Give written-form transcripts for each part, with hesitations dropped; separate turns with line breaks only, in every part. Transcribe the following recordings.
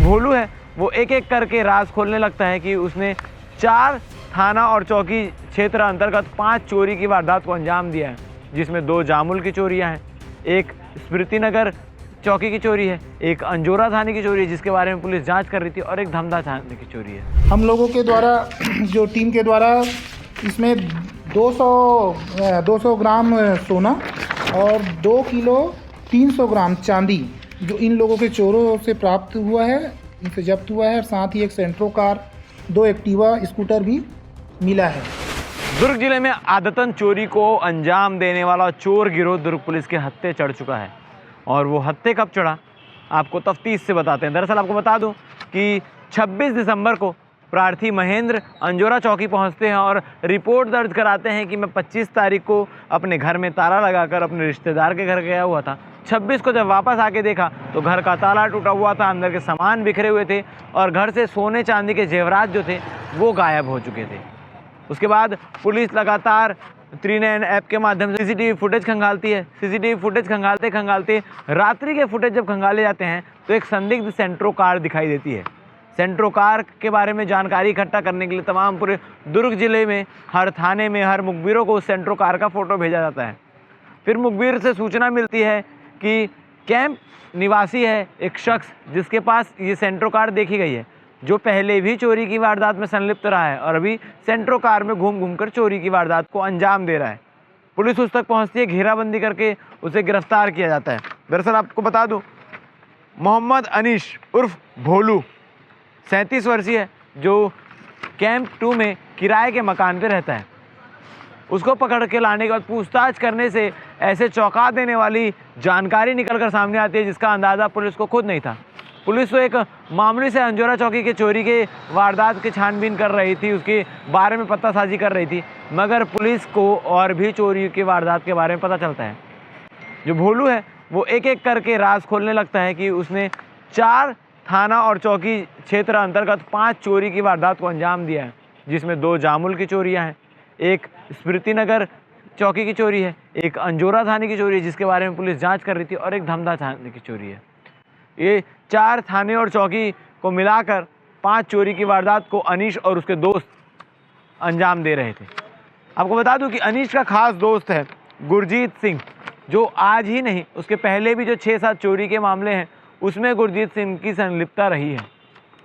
भोलू है वो एक एक करके राज खोलने लगता है कि उसने 4 थाना और चौकी क्षेत्र अंतर्गत 5 चोरी की वारदात को अंजाम दिया है, जिसमें 2 जामुल की चोरियां हैं, एक स्मृति नगर चौकी की चोरी है, एक अंजोरा थाने की चोरी है जिसके बारे में पुलिस जांच कर रही थी, और एक धमधा थाने की चोरी है।
हम लोगों के द्वारा जो टीम के द्वारा इसमें 200 ग्राम सोना और 2 किलो 300 ग्राम चांदी जो इन लोगों के चोरों से प्राप्त हुआ है, इनसे जब्त हुआ है। और साथ ही एक सेंट्रो कार, 2 एक्टिवा स्कूटर भी मिला है।
दुर्ग जिले में आदतन चोरी को अंजाम देने वाला चोर गिरोह दुर्ग पुलिस के हत्थे चढ़ चुका है, और वो हत्थे कब चढ़ा आपको तफ्तीश से बताते हैं। दरअसल आपको बता दूं कि 26 दिसंबर को प्रार्थी महेंद्र अंजोरा चौकी पहुंचते हैं और रिपोर्ट दर्ज कराते हैं कि मैं 25 तारीख को अपने घर में ताला लगाकर अपने रिश्तेदार के घर गया हुआ था। 26 को जब वापस आके देखा तो घर का ताला टूटा हुआ था, अंदर के सामान बिखरे हुए थे और घर से सोने चांदी के जेवरात जो थे वो गायब हो चुके थे। उसके बाद पुलिस लगातार त्रिनयन ऐप के माध्यम से सीसीटीवी फुटेज खंगालती है। सीसीटीवी फुटेज खंगालते खंगालते रात्रि के फुटेज जब खंगाले जाते हैं तो एक संदिग्ध सेंट्रो कार दिखाई देती है। सेंट्रो कार के बारे में जानकारी इकट्ठा करने के लिए तमाम पूरे दुर्ग जिले में हर थाने में हर मुखबिरों को उस सेंट्रो कार का फ़ोटो भेजा जाता है। फिर मुखबिर से सूचना मिलती है कि कैंप निवासी है एक शख्स जिसके पास ये सेंट्रो कार देखी गई है, जो पहले भी चोरी की वारदात में संलिप्त रहा है और अभी सेंट्रो कार में घूम घूम कर चोरी की वारदात को अंजाम दे रहा है। पुलिस उस तक पहुंचती है, घेराबंदी करके उसे गिरफ्तार किया जाता है। दरअसल आपको बता दूं, मोहम्मद अनीश उर्फ भोलू 37 वर्षीय है, जो कैंप 2 में किराए के मकान पर रहता है। उसको पकड़ के लाने के बाद पूछताछ करने से ऐसे चौंका देने वाली जानकारी निकल कर सामने आती है जिसका अंदाज़ा पुलिस को खुद नहीं था। पुलिस तो एक मामूली से अंजोरा चौकी के चोरी के वारदात की छानबीन कर रही थी, उसके बारे में पतासाजी कर रही थी, मगर पुलिस को और भी चोरी की वारदात के बारे में पता चलता है। जो भोलू है वो एक एक करके राज खोलने लगता है कि उसने 4 थाना और चौकी क्षेत्र अंतर्गत 5 चोरी की वारदात को अंजाम दिया है, जिसमें 2 जामुल की चोरियाँ हैं, एक स्मृति नगर चौकी की चोरी है, एक अंजोरा थाने की चोरी है जिसके बारे में पुलिस जाँच कर रही थी, और एक धमधा थाने की चोरी है। ये 4 थाने और चौकी को मिलाकर 5 चोरी की वारदात को अनीश और उसके दोस्त अंजाम दे रहे थे। आपको बता दूं कि अनीश का खास दोस्त है गुरजीत सिंह, जो आज ही नहीं उसके पहले भी जो 6-7 चोरी के मामले हैं उसमें गुरजीत सिंह की संलिप्तता रही है,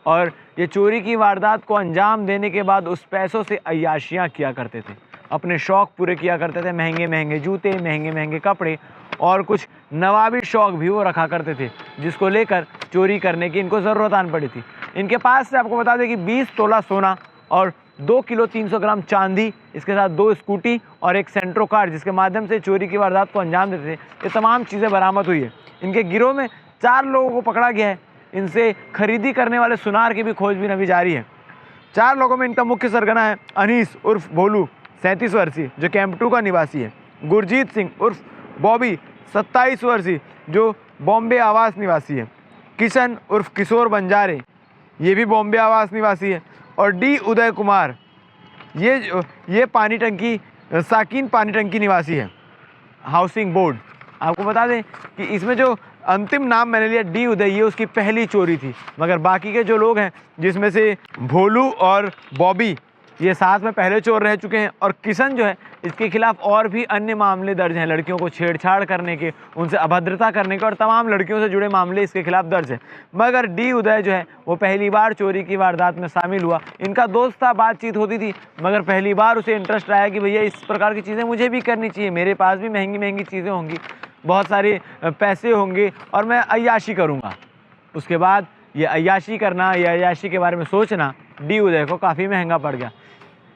और ये चोरी की वारदात को अंजाम देने के बाद उस पैसों से अय्याशियाँ किया करते थे, अपने शौक़ पूरे किया करते थे, महंगे महंगे जूते, महंगे महंगे कपड़े और कुछ नवाबी शौक़ भी वो रखा करते थे, जिसको लेकर चोरी करने की इनको ज़रूरत आन पड़ी थी। इनके पास से आपको बता दें कि 20 तोला सोना और 2 किलो 300 ग्राम चांदी, इसके साथ 2 स्कूटी और एक सेंट्रो कार जिसके माध्यम से चोरी की वारदात को अंजाम देते थे, ये तमाम चीज़ें बरामद हुई है। इनके गिरोह में 4 लोगों को पकड़ा गया है। इनसे खरीदी करने वाले सुनार की भी खोजबीन अभी जारी है। 4 लोगों में इनका मुख्य सरगना है अनीस उर्फ भोलू 37 वर्षीय जो कैंप 2 का निवासी है, गुरजीत सिंह उर्फ बॉबी 27 वर्षीय जो बॉम्बे आवास निवासी है, किशन उर्फ किशोर बंजारे ये भी बॉम्बे आवास निवासी है, और डी उदय कुमार ये पानी टंकी साकिन पानी टंकी निवासी है, हाउसिंग बोर्ड। आपको बता दें कि इसमें जो अंतिम नाम मैंने लिया डी उदय, ये उसकी पहली चोरी थी, मगर बाकी के जो लोग हैं जिसमें से भोलू और बॉबी ये साथ में पहले चोर रह चुके हैं, और किशन जो है इसके खिलाफ और भी अन्य मामले दर्ज हैं, लड़कियों को छेड़छाड़ करने के, उनसे अभद्रता करने के और तमाम लड़कियों से जुड़े मामले इसके खिलाफ दर्ज हैं। मगर डी उदय जो है वो पहली बार चोरी की वारदात में शामिल हुआ। इनका दोस्त था, बातचीत होती थी, मगर पहली बार उसे इंटरेस्ट आया कि भैया इस प्रकार की चीज़ें मुझे भी करनी चाहिए, मेरे पास भी महंगी महंगी चीज़ें होंगी, बहुत सारे पैसे होंगे और मैं अय्याशी करूँगा। उसके बाद ये अय्याशी करना, ये अय्याशी के बारे में सोचना डी उदय को काफ़ी महंगा पड़ गया।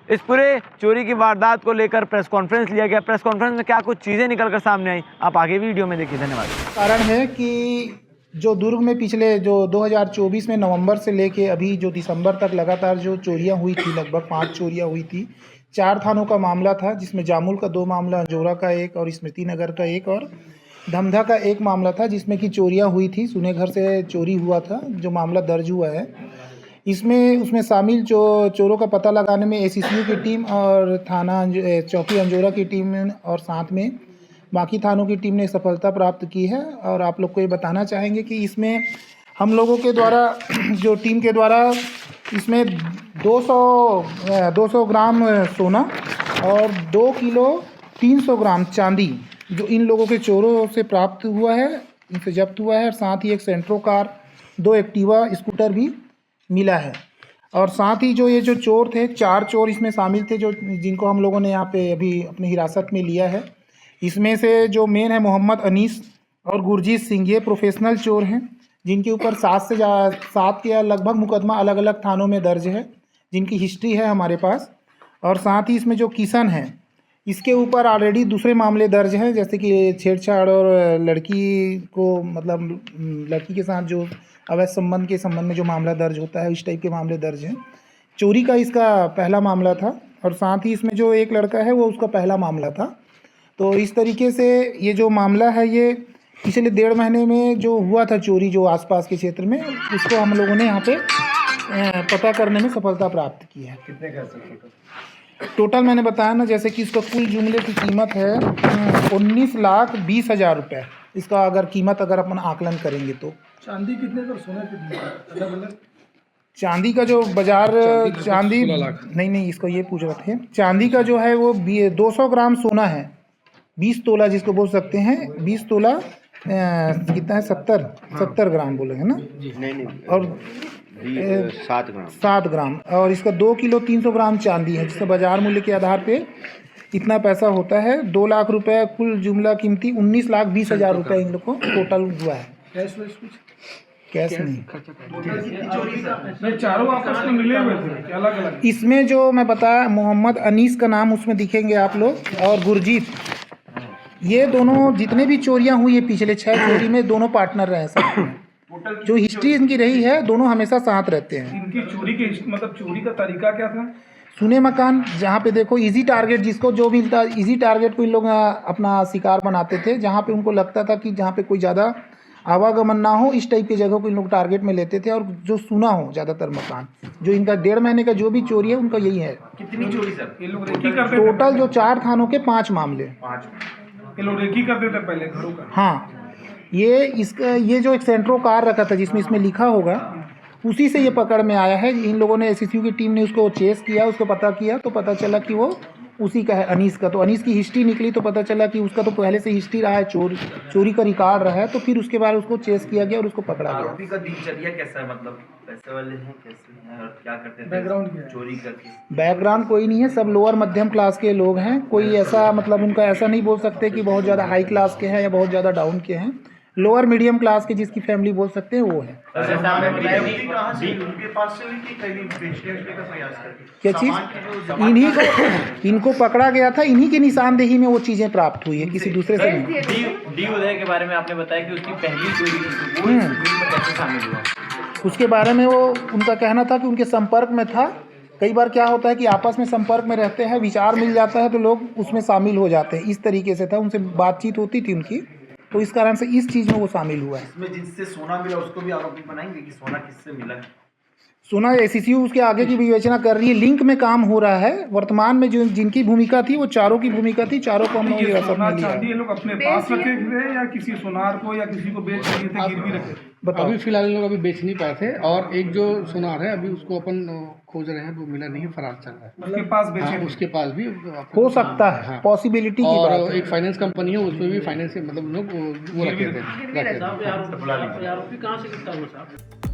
इस पूरे चोरी की वारदात को लेकर प्रेस कॉन्फ्रेंस लिया गया। प्रेस कॉन्फ्रेंस में क्या कुछ चीज़ें निकल कर सामने आई, आप आगे वीडियो में देखिए। धन्यवाद।
कारण है कि जो दुर्ग में पिछले जो 2024 में नवंबर से लेके अभी जो दिसंबर तक लगातार जो चोरियां हुई थी, लगभग 5 चोरियां हुई थी। 4 थानों का मामला था, जिसमें जामुल का 2 मामला, अंजोरा का 1 और स्मृति नगर का 1 और धमधा का 1 मामला था, जिसमें कि चोरियां हुई थी। सुने घर से चोरी हुआ था, जो मामला दर्ज हुआ है। उसमें शामिल चोरों का पता लगाने में एसीसीयू की टीम और थाना चौकी अंजोरा की टीम और साथ में बाकी थानों की टीम ने सफलता प्राप्त की है। और आप लोग को ये बताना चाहेंगे कि इसमें हम लोगों के द्वारा जो टीम के द्वारा इसमें 200 ग्राम सोना और 2 किलो 300 ग्राम चांदी जो इन लोगों के चोरों से प्राप्त हुआ है, इनसे जब्त हुआ है। और साथ ही एक सेंट्रो कार, 2 एक्टिवा स्कूटर भी मिला है। और साथ ही जो ये जो चोर थे, 4 चोर इसमें शामिल थे जो जिनको हम लोगों ने यहाँ पे अभी अपनी हिरासत में लिया है। इसमें से जो मेन है मोहम्मद अनीस और गुरजीत सिंह, ये प्रोफेशनल चोर हैं जिनके ऊपर 7 के लगभग मुकदमा अलग अलग थानों में दर्ज है, जिनकी हिस्ट्री है हमारे पास। और साथ ही इसमें जो किशन है, इसके ऊपर ऑलरेडी दूसरे मामले दर्ज हैं, जैसे कि छेड़छाड़ और लड़की को मतलब लड़की के साथ जो अवैध संबंध के संबंध में जो मामला दर्ज होता है, इस टाइप के मामले दर्ज हैं। चोरी का इसका पहला मामला था और साथ ही इसमें जो एक लड़का है वो उसका पहला मामला था। तो इस तरीके से ये जो मामला है ये पिछले 1.5 महीने में जो हुआ था चोरी जो आसपास के क्षेत्र में, उसको हम लोगों ने यहाँ पे पता करने में सफलता प्राप्त की है।
कितने का है
टोटल मैंने बताया ना, जैसे कि इसका कुल जुमले की कीमत है 19,20,000 रुपये। इसका अगर कीमत अगर अपन आकलन करेंगे तो
चांदी कितने का, सोना कितने का, अलग अलग?
चांदी का जो बाजार चांदी नहीं इसको ये पूछ रहे थे। चांदी का जो है वो 200 ग्राम सोना है, 20 तोला जिसको बोल सकते हैं। 20 तोला कितना है, 70 ग्राम बोलेंगे ना।
नहीं
और 7 ग्राम और इसका 2 किलो 300 ग्राम चांदी है, जिसका बाजार मूल्य के आधार पे इतना पैसा होता है। 2 लाख रुपए कुल जुमला कीमती 19,20,000 रुपये इन लोग को टोटल हुआ है।
कैश वैश कुछ?
कैश नहीं,
नहीं, चारों आपस में मिले हुए थे, अलग अलग?
इसमें जो मैं बताया मोहम्मद अनीस का नाम उसमें दिखेंगे आप लोग, और गुरजीत, ये दोनों जितने भी चोरियां हुई है पिछले 6 चोरी में दोनों पार्टनर रहे साथ में। जो हिस्ट्री इनकी रही है, दोनों हमेशा साथ रहते हैं।
इनकी चोरी के मतलब चोरी का तरीका क्या था?
सुने मकान, जहाँ पे देखो इजी टारगेट, जिसको जो मिलता इजी टारगेट को इन लोग अपना शिकार बनाते थे। जहाँ पे उनको लगता था कि जहाँ पे कोई ज़्यादा आवागमन ना हो, इस टाइप की जगह को इन लोग टारगेट में लेते थे। और जो सुना हो ज़्यादातर मकान, जो इनका 1.5 महीने का जो भी चोरी है उनका यही है।
कितनी चोरी सर ये लोग रेकी करते थे?
टोटल जो 4 थानों के 5 मामले,
ये लोग रेकी करते थे पहले घरों का?
हाँ, ये जो एक सेंट्रो कार रखा था जिसमें इसमें लिखा होगा, उसी से ये पकड़ में आया है। इन लोगों ने एसएसयू की टीम ने उसको चेस किया, उसको पता किया तो पता चला कि वो उसी का है, अनीस का। तो अनीस की हिस्ट्री निकली तो पता चला कि उसका तो पहले से हिस्ट्री रहा है, चोरी का रिकॉर्ड रहा है। तो फिर उसके बाद उसको चेस किया गया और उसको पकड़ा गया।
आरोपी का दिनचर्या कैसा है, मतलब पैसे वाले हैं, कैसे हैं और क्या करते थे?
बैकग्राउंड क्या है?
चोरी करके
बैकग्राउंड कोई नहीं है, सब लोअर मध्यम क्लास के लोग हैं। कोई ऐसा मतलब उनका ऐसा नहीं बोल सकते कि बहुत ज़्यादा हाई क्लास के हैं या बहुत ज़्यादा डाउन के हैं। लोअर मीडियम क्लास के जिसकी फैमिली बोल सकते हैं वो है। क्या चीज़? इनको पकड़ा गया था, इन्हीं की निशानदेही में वो चीज़ें प्राप्त हुई है, किसी दूसरे से नहीं।
डी उदय के बारे में आपने बताया कि उसकी पहली चोरी थी, तो वो इस चोरी में कैसे शामिल हुआ?
उसके बारे में वो उनका कहना था कि उनके संपर्क में था। कई बार क्या होता है कि आपस में संपर्क में रहते हैं, विचार मिल जाता है तो लोग उसमें शामिल हो जाते हैं। इस तरीके से था, उनसे बातचीत होती थी उनकी, तो इस कारण से इस चीज़ में वो शामिल हुआ है।
इसमें जिससे सोना मिला उसको भी आरोपी बनाएंगे कि सोना किससे मिला है?
सोना एसएसयू उसके आगे की विवेचना कर रही है, लिंक में काम हो रहा है। वर्तमान में जो जिनकी भूमिका थी वो चारों की भूमिका थी, चारों को हम लोगों ने
ये
हिरासत
सोना
में लिया
चांदी
है।
ये लोग अपने पास रखे थे या किसी सोनार को या किसी को बेच दिए थे, गिरवी रखे थे?
बताओ।
अभी फिलहाल लोग अभी बेच नहीं पाए थे, और एक जो सोनार है अभी उसको अपन खोज रहे हैं, वो मिला नहीं है, फरार चल रहा है।
उसके पास बेचे
हाँ,
थे?
उसके पास भी
हो सकता है,
हाँ।
पॉसिबिलिटी की बात
और
है।
एक फाइनेंस कंपनी है, उसमें भी फाइनेंस मतलब लोग वो रखे थे।
आरोपी कहाँ से गिरफ्तार हुआ साहब?